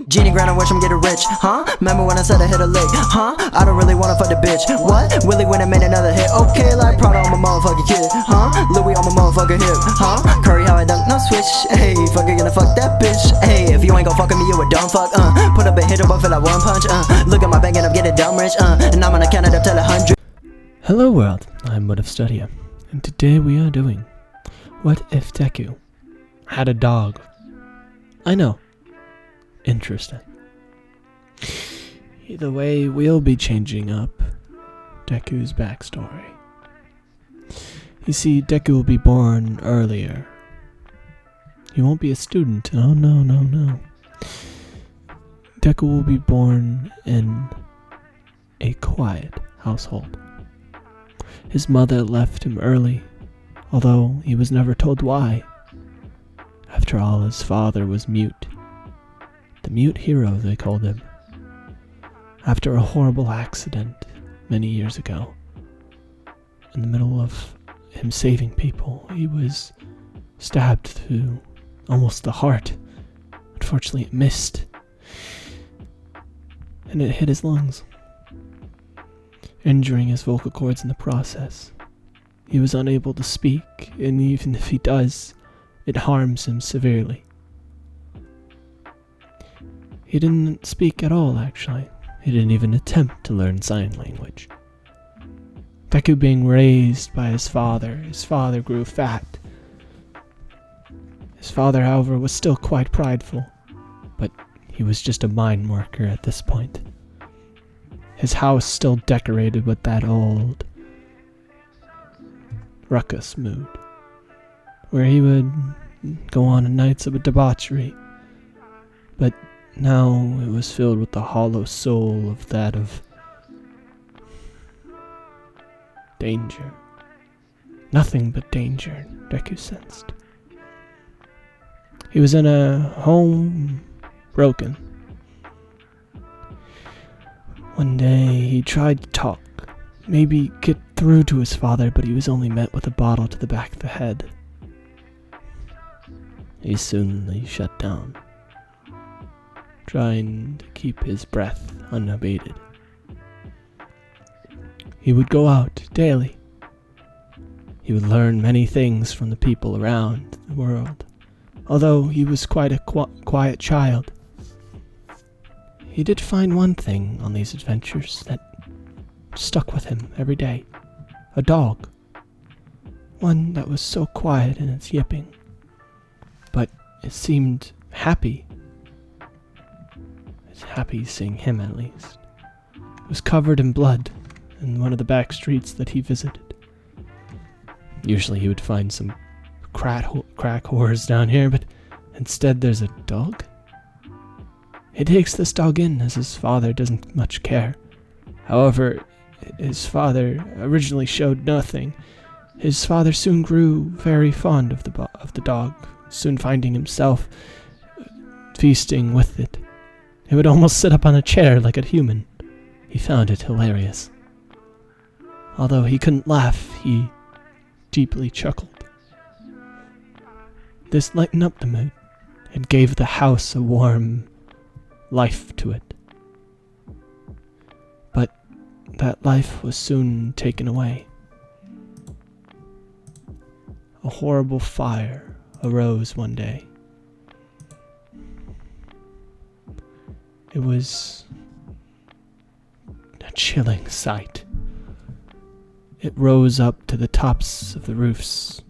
Genie grind, I wish I'm getting rich, huh? Remember when I said I hit a lick, huh? I don't really wanna fuck the bitch, what? Willie went and made another hit, okay, like Prada on my motherfucking kid, huh? Louis on my motherfucking hip, huh? Curry how I dunk, no switch, hey, fucking gonna fuck that bitch, hey, if you ain't gon' fuck with me, you a dumb fuck, put up a hit but feel like one punch, look at my bank and I'm getting dumb rich, and I'm gonna count it up till 100. Hello world, I'm What If Studia, and today we are doing What If Deku had a dog? I know. Interesting. Either way, we'll be changing up Deku's backstory. You see, Deku will be born earlier. He won't be a student. Oh, no. Deku will be born in a quiet household. His mother left him early, although he was never told why. After all, his father was mute. The mute hero, they called him. After a horrible accident many years ago, in the middle of him saving people, he was stabbed through almost the heart. Unfortunately, it missed, and it hit his lungs, injuring his vocal cords in the process. He was unable to speak, and even if he does, it harms him severely. He didn't speak at all, actually. He didn't even attempt to learn sign language. Deku being raised by his father grew fat. His father, however, was still quite prideful, but he was just a mine worker at this point. His house still decorated with that old ruckus mood, where he would go on nights of debauchery, but now it was filled with the hollow soul of danger. Nothing but danger, Deku sensed. He was in a home broken. One day he tried to talk, maybe get through to his father, but he was only met with a bottle to the back of the head. He soon shut down, trying to keep his breath unabated. He would go out daily. He would learn many things from the people around the world. Although he was quite a quiet child, he did find one thing on these adventures that stuck with him every day. A dog. One that was so quiet in its yipping, but it seemed happy. It's happy seeing him, at least. It was covered in blood in one of the back streets that he visited. Usually he would find some crack whores down here, but instead there's a dog. He takes this dog in as his father doesn't much care. However, his father originally showed nothing. His father soon grew very fond of the dog, soon finding himself feasting with it. He would almost sit up on a chair like a human. He found it hilarious. Although he couldn't laugh, he deeply chuckled. This lightened up the mood. It gave the house a warm life to it. But that life was soon taken away. A horrible fire arose one day. It was a chilling sight. It rose up to the tops of the roofs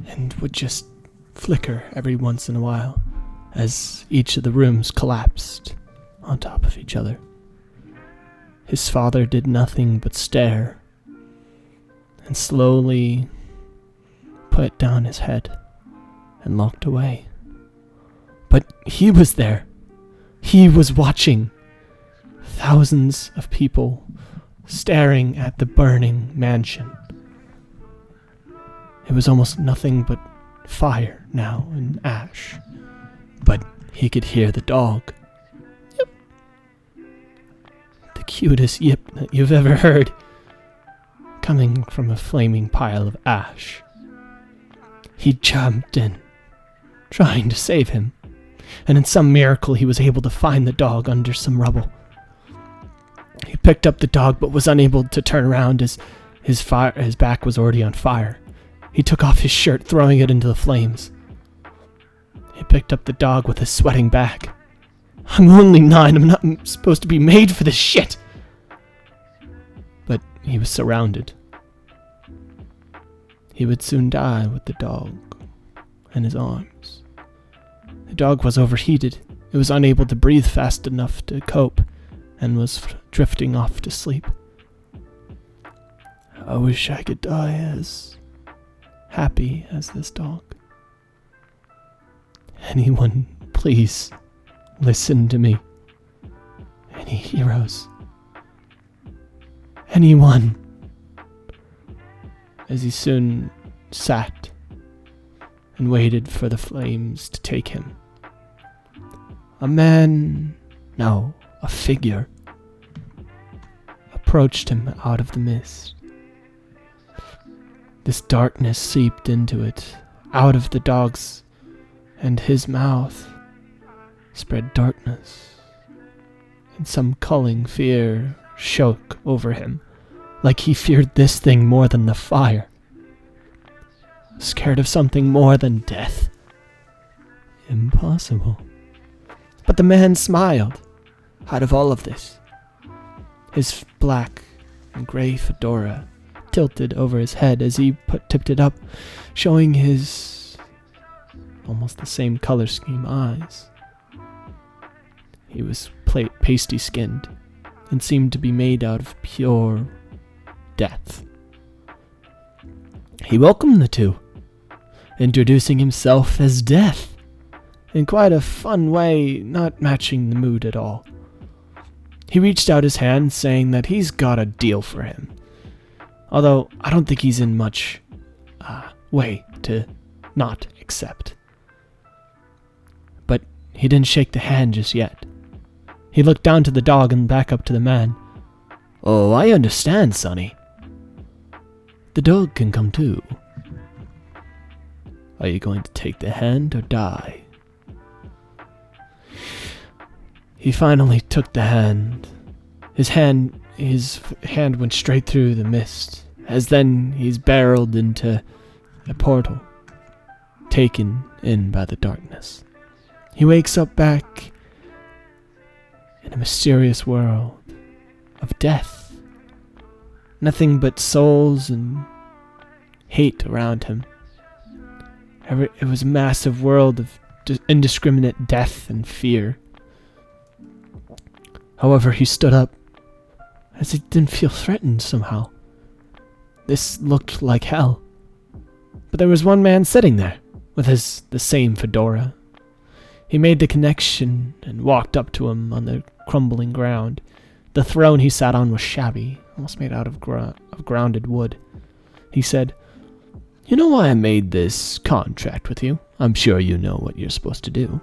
and would just flicker every once in a while as each of the rooms collapsed on top of each other. His father did nothing but stare and slowly put down his head and looked away. But he was there. He was watching. Thousands of people staring at the burning mansion. It was almost nothing but fire now and ash. But he could hear the dog. Yip. The cutest yip that you've ever heard, coming from a flaming pile of ash. He jumped in, trying to save him. and in some miracle he was able to find the dog under some rubble. He picked up the dog but was unable to turn around as his back was already on fire. He took off his shirt, throwing it into the flames. He picked up the dog with his sweating back. I'm only 9, I'm not supposed to be made for this shit! But he was surrounded. He would soon die with the dog in his arms. The dog was overheated. It was unable to breathe fast enough to cope and was drifting off to sleep. I wish I could die as happy as this dog. Anyone, please, listen to me. Any heroes? Anyone? As he soon sat and waited for the flames to take him. A man, no, a figure, approached him out of the mist. This darkness seeped into it, out of the dog's, and his mouth spread darkness, and some culling fear shook over him, like he feared this thing more than the fire, scared of something more than death. Impossible. But the man smiled out of all of this. His black and gray fedora tilted over his head as he tipped it up, showing his almost the same color scheme eyes. He was pasty-skinned and seemed to be made out of pure death. He welcomed the two, introducing himself as Death, in quite a fun way, not matching the mood at all. He reached out his hand, saying that he's got a deal for him, although I don't think he's in much way to not accept. But he didn't shake the hand just yet. He looked down to the dog and back up to the man. Oh, I understand, Sonny. The dog can come too. Are you going to take the hand or die? He finally took the hand. His hand went straight through the mist, as then he's barreled into a portal, taken in by the darkness. He wakes up back in a mysterious world of death. Nothing but souls and hate around him. It was a massive world of indiscriminate death and fear. However, he stood up, as he didn't feel threatened somehow. This looked like hell. But there was one man sitting there, with the same fedora. He made the connection and walked up to him on the crumbling ground. The throne he sat on was shabby, almost made out of grounded wood. He said, You know why I made this contract with you? I'm sure you know what you're supposed to do.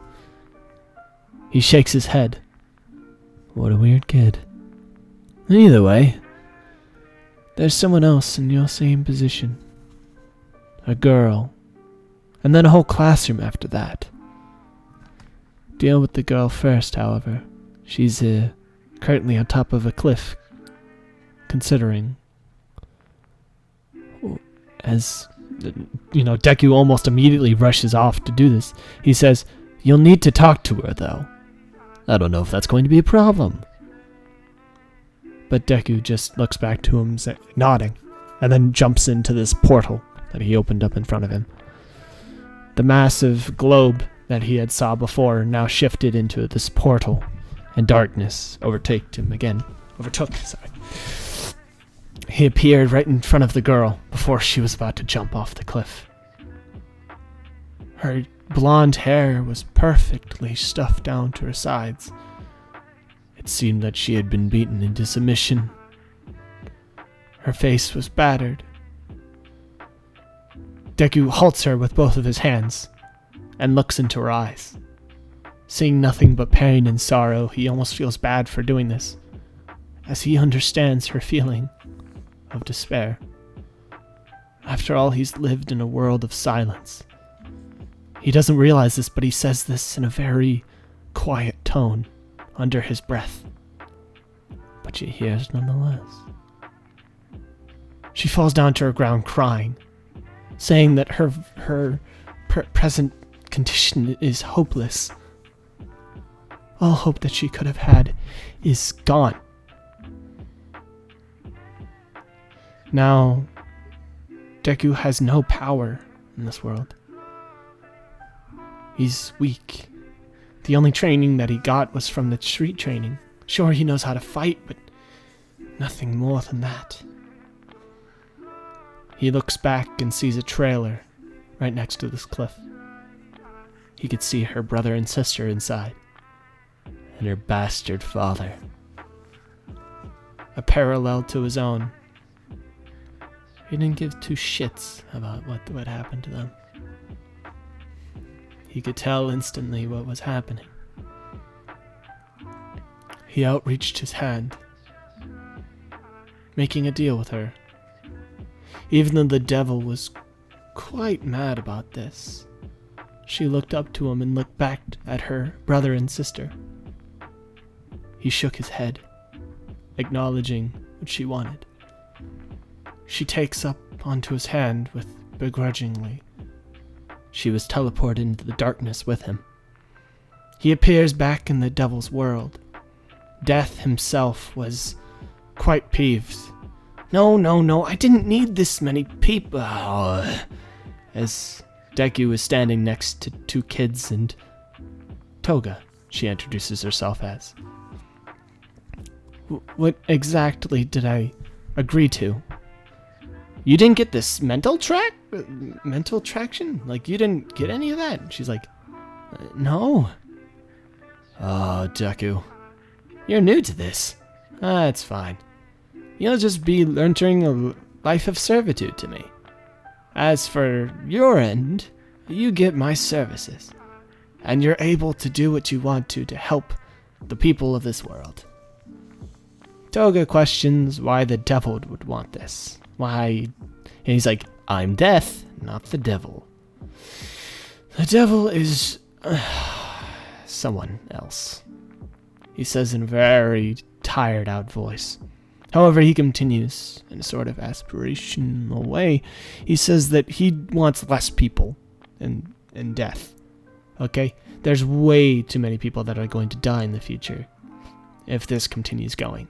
He shakes his head. What a weird kid. Either way, there's someone else in your same position. A girl. And then a whole classroom after that. Deal with the girl first, however. She's currently on top of a cliff, considering. As, Deku almost immediately rushes off to do this. He says, You'll need to talk to her, though. I don't know if that's going to be a problem. But Deku just looks back to him, nodding, and then jumps into this portal that he opened up in front of him. The massive globe that he had saw before now shifted into this portal, and darkness overtook him again. He appeared right in front of the girl before she was about to jump off the cliff. Her blonde hair was perfectly stuffed down to her sides. It seemed that she had been beaten into submission. Her face was battered. Deku halts her with both of his hands and looks into her eyes. Seeing nothing but pain and sorrow, he almost feels bad for doing this, as he understands her feeling of despair. After all, he's lived in a world of silence. He doesn't realize this, but he says this in a very quiet tone, under his breath. But she hears nonetheless. She falls down to her ground crying, saying that her present condition is hopeless. All hope that she could have had is gone. Now, Deku has no power in this world. He's weak. The only training that he got was from the street training. Sure, he knows how to fight, but nothing more than that. He looks back and sees a trailer right next to this cliff. He could see her brother and sister inside, and her bastard father. A parallel to his own. He didn't give two shits about what happened to them. He could tell instantly what was happening. He outreached his hand, making a deal with her. Even though the devil was quite mad about this, she looked up to him and looked back at her brother and sister. He shook his head, acknowledging what she wanted. She takes up onto his hand with begrudgingly. She was teleported into the darkness with him. He appears back in the devil's world. Death himself was quite peeved. No, I didn't need this many people. As Deku is standing next to two kids and Toga, she introduces herself as. What exactly did I agree to? You didn't get this mental traction? Like, you didn't get any of that? She's like, no. Oh, Deku, you're new to this. That's fine. You'll just be entering a life of servitude to me. As for your end, you get my services, and you're able to do what you want to help the people of this world. Toga questions why the devil would want this. Why? And he's like, I'm death, not the devil. The devil is someone else, he says in a very tired out voice. However, he continues in a sort of aspirational way. He says that he wants less people in death. Okay? There's way too many people that are going to die in the future if this continues going.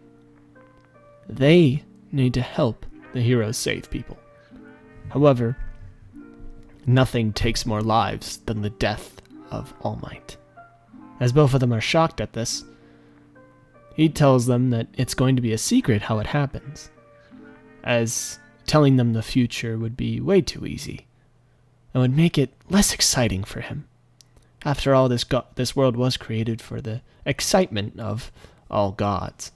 They need to help the heroes save people. However, nothing takes more lives than the death of All Might. As both of them are shocked at this, he tells them that it's going to be a secret how it happens, as telling them the future would be way too easy and would make it less exciting for him. After all, this world was created for the excitement of all gods.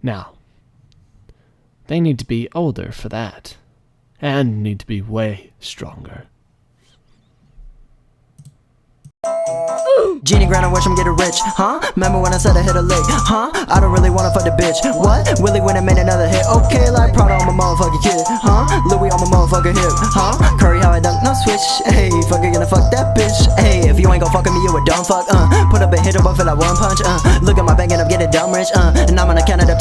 Now, they need to be older for that, and need to be way stronger. Genie grind and watch him get rich, huh? Remember when I said I hit a lick, huh? I don't really wanna fuck the bitch, what? Willie went and made another hit, okay, like Prada on my motherfucking kid, huh? Louis on my motherfucking hip, huh? Curry how I dunk, no switch, hey, fucker gonna fuck that bitch, hey, if you ain't gon' fuck with me, you a dumb fuck, put up a hit up, I feel like one punch, look at my bank and I'm getting dumb rich, and I'm on the Canada